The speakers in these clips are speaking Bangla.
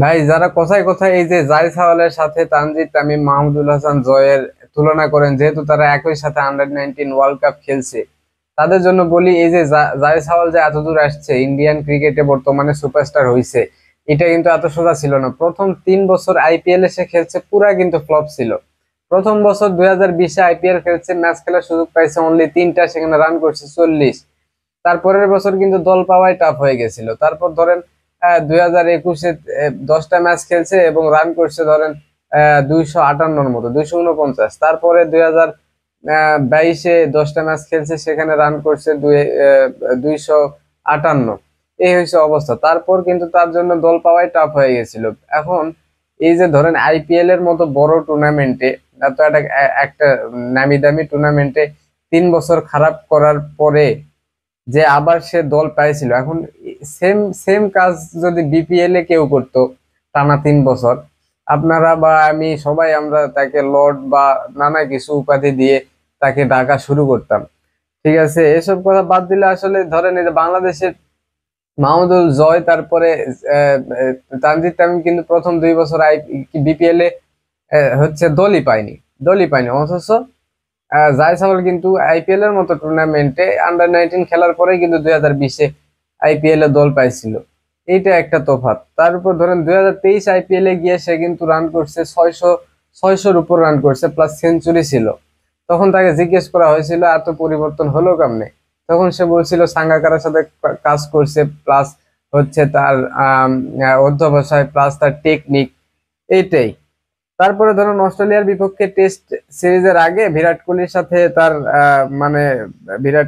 ভাই যারা কথায় কথায় এই যে জায়েদ সাওয়ালের সাথে তানজিদ তামিম মাহমুদুল হাসান জয়ের তুলনা করেন, যেহেতু তারা একই সাথে আন্ডার 19 ওয়ার্ল্ড কাপ খেলছে, তাদের জন্য বলি এই যে জায়েদ সাওয়াল যে এতদূর আসছে, ইন্ডিয়ান ক্রিকেটে বর্তমানে সুপারস্টার হইছে, এটা কিন্তু এত সোজা ছিল না। প্রথম 3 বছর আইপিএল এ সে খেলছে, পুরা কিন্তু ফ্লপ ছিল। প্রথম বছর 2020-এ আইপিএল খেলছে, ম্যাচ খেলার সুযোগ পাইছে অনলি 3টা, সেখানে রান করছে 40। তারপরের বছর কিন্তু দল পাওয়াই টাফ হয়ে গেছিল। তারপর ধরেন 2021-এ 10টা ম্যাচ খেলছে এবং রান করছে ধরেন 258-র মতো, 249। তারপরে 2022-এ 10টা ম্যাচ খেলছে, সেখানে রান করছে 258। এই হয়েছে অবস্থা। তারপর কিন্তু তার জন্য দল পাওয়াই টাফ হয়ে গেছিল। এখন এই যে ধরেন আইপিএল এর মতো বড় টুর্নামেন্টে, এত একটা নামি দামি টুর্নামেন্টে 3 বছর খারাপ করার পরে যে আবার সে দল পাইছিল, এখন সেম সেম কাজ যদি বিপিএল এ কেউ করতো টানা 3 বছর, আপনারা বা আমি সবাই আমরা তাকে লর্ড বা নানা কিছু উপাধি দিয়ে তাকে ডাকা শুরু করতাম। ঠিক আছে, এসব কথা বাদ দিলে আসলে ধরেন এই যে বাংলাদেশের মাহমুদুল জয়, তারপরে তানজিদ তামিম কিন্তু প্রথম 2 বছর বিপিএল এ হচ্ছে দলই পায়নি অথচ জায়সওয়াল কিন্তু আইপিএল এর মতো টুর্নামেন্টে আন্ডার 19 খেলার পরে কিন্তু 2020-এ আইপিএল এ দল পাইছিল। এইটা একটা তফাৎ। তার উপর ধরেন 2023 আইপিএল এ গিয়ে সে কিন্তু রান করছে 600-600-র উপর রান করছে, প্লাস সেঞ্চুরি ছিল। তখন তাকে জিজ্ঞেস করা হয়েছিল এত পরিবর্তন হলো কেমনে, তখন সে বলছিল সাঙ্গাকারার সাথে কাজ করছে, প্লাস হচ্ছে তার অধ্যবসায়, প্লাস তার টেকনিক, এইটাই। তারপরে ধরুন অস্ট্রেলিয়ার বিপক্ষে টেস্ট সিরিজের আগে বিরাট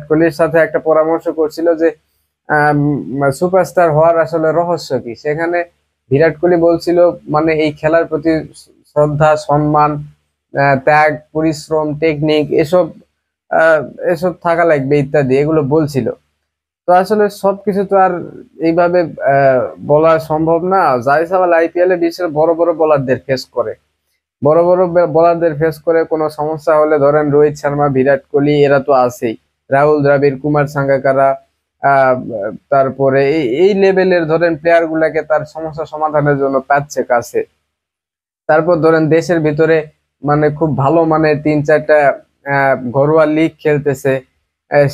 কোহলির সাথে একটা পরামর্শ করছিল যে সুপারস্টার হওয়ার আসলে রহস্য কি। সেখানে বিরাট কোহলি বলছিল মানে এই খেলার প্রতি শ্রদ্ধা, সম্মান, ত্যাগ, পরিশ্রম, টেকনিক, এসব আহ, এসব থাকা লাগবে ইত্যাদি, এগুলো বলছিল। তো আসলে সবকিছু তো আর এইভাবে আহ, বলা সম্ভব না। জায়সওয়াল আইপিএল এ বিশ্বের বড় বড় বোলারদের ফেস করে, বড় বড় বোলারদের ফেস করে কোনো সমস্যা হলে ধরেন রোহিত শর্মা, বিরাট কোহলি, এরা তো আছেই, রাহুল দ্রাবিড়, কুমার সাঙ্গাকারা, আহ তারপরে এই এই লেভেলের ধরেন প্লেয়ার গুলাকে তার সমস্যা সমাধানের জন্য পাচ্ছে কাছে। তারপর ধরেন দেশের ভিতরে মানে খুব ভালো মানের 3-4টা ঘরোয়া লিগ খেলতেছে,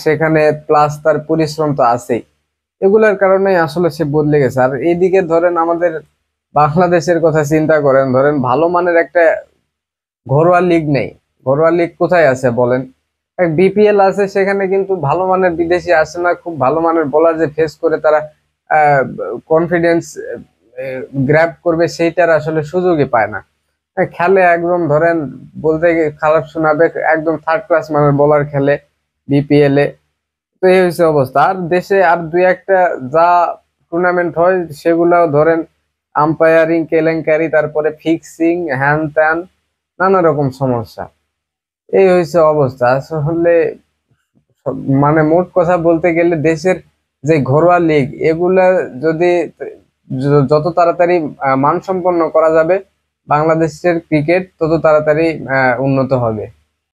সেখানে প্লাস তার পরিশ্রম তো আছেই। এগুলোর কারণে আসলে সে বদলে গেছে। আর এইদিকে ধরেন আমাদের বাংলাদেশের কথা চিন্তা করেন, ধরেন ভালো মানের একটা ঘরোয়া লিগ নেই। ঘরোয়া লিগ কোথায় আছে বলেন? বিপিএল আছে, সেখানে কিন্তু ভালো মানের বিদেশি আসে না, খুব ভালো মানের বোলার যে ফেস করে তারা কনফিডেন্স গ্র্যাব করবে, সেইটার আসলে সুযোগই পায় না। খেলে একদম ধরেন বলতে গিয়ে খারাপ শোনাবে, একদম থার্ড ক্লাস মানের বোলার খেলে বিপিএল এ। তো এই হচ্ছে অবস্থা। আর দেশে আর দুই একটা যা টুর্নামেন্ট হয় সেগুলাও ধরেন আম্পায়ারিং কেলেঙ্কারি, তারপরে ফিক্সিং, হ্যান ত্যান, নানা রকম সমস্যা। এই হয়েছে অবস্থা আসলে। মানে মোট কথা বলতে গেলে দেশের যে ঘরোয়া লিগ, এগুলা যদি যত তাড়াতাড়ি মানসম্পন্ন করা যাবে, বাংলাদেশের ক্রিকেট তত তাড়াতাড়ি উন্নত হবে।